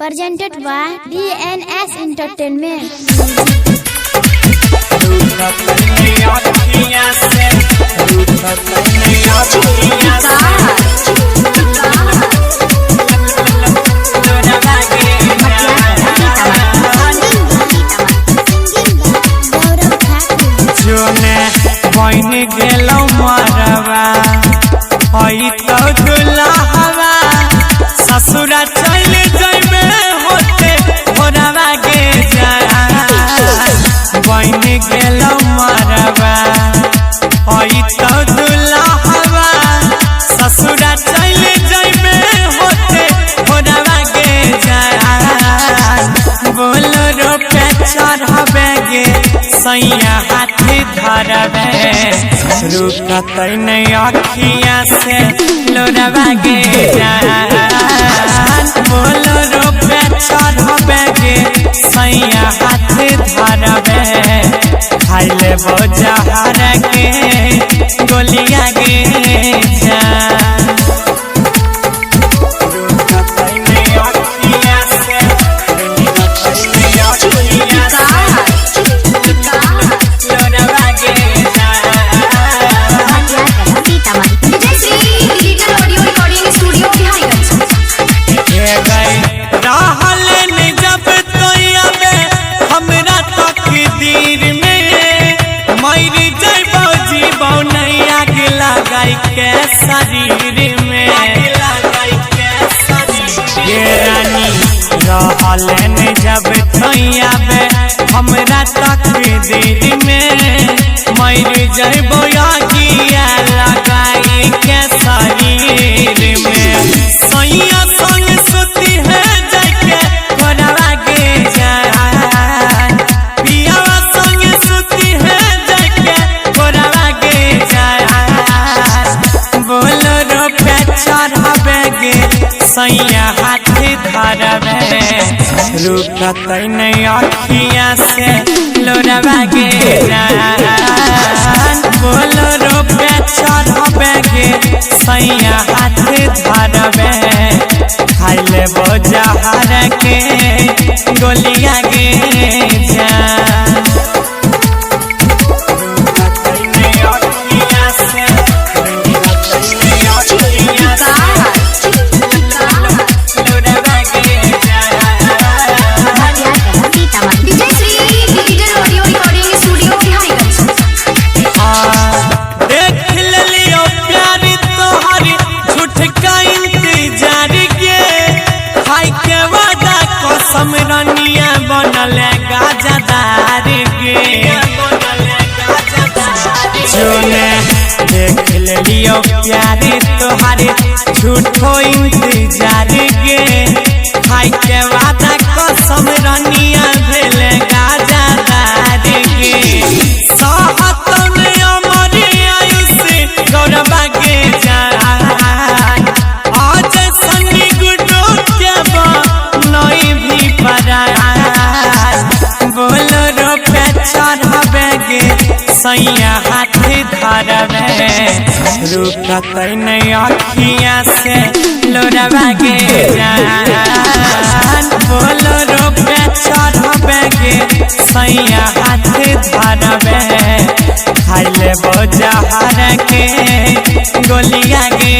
presented by DNS Entertainment. बन गेलो मरवा हई तो दुल्हवा ससुरा चल जइबे होते भोरवा गे जा बन गेलो मरवा हई तो दुल्हवा ससुरा चल जइबे होते भोरवा गे जा बोलो रो पे चढ़बे गे सैया हाथी धरबे रुकत नहीं अखिया से लोरवा गे जान बोलो रोपे चढ़बे गे सैया हाथी धरबे खाइले बोझहर के गोलिया गे जान रुकत नहीं अखिया से के शरीर में ये रानी रहलन जब थैयाबे हमरा तकदीर में मर जइबो आगिया लगाई के शरीर में सैया संग सुती है जाके घोड़वा गे जान पियावा संग सुती है जाके घोड़वा गे जान बोलो रोपे चढ़बे गे सैया हाथी धरबे रुकत नहीं अखिया से लोरवा गे जान बोलो रोपे चढ़बे गे सैया हाथी धरबे खाइले बोझहर के गोलिया गे जान रुकत नहीं अखिया से समरनिया बनल गाजदार गे जोने देख लियो प्यारे तोहारे झूठो इंतजार गे खाई के वादा कसम रनिया भेल गाजदार गे सहत में अमर आयुष गौरवा गे जान आज सनी गुडो के नई भी बोलो रोपे चढ़बे गे सैया हाथी धरबे रुकत नहीं अखिया से लोरवा गे जान बोलो रोपे चढ़बे गे सैया हाथी धरबे खाइले बोझहर के गोलिया गे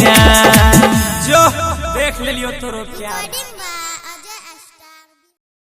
जान जो देख लियो तोरो प्यार।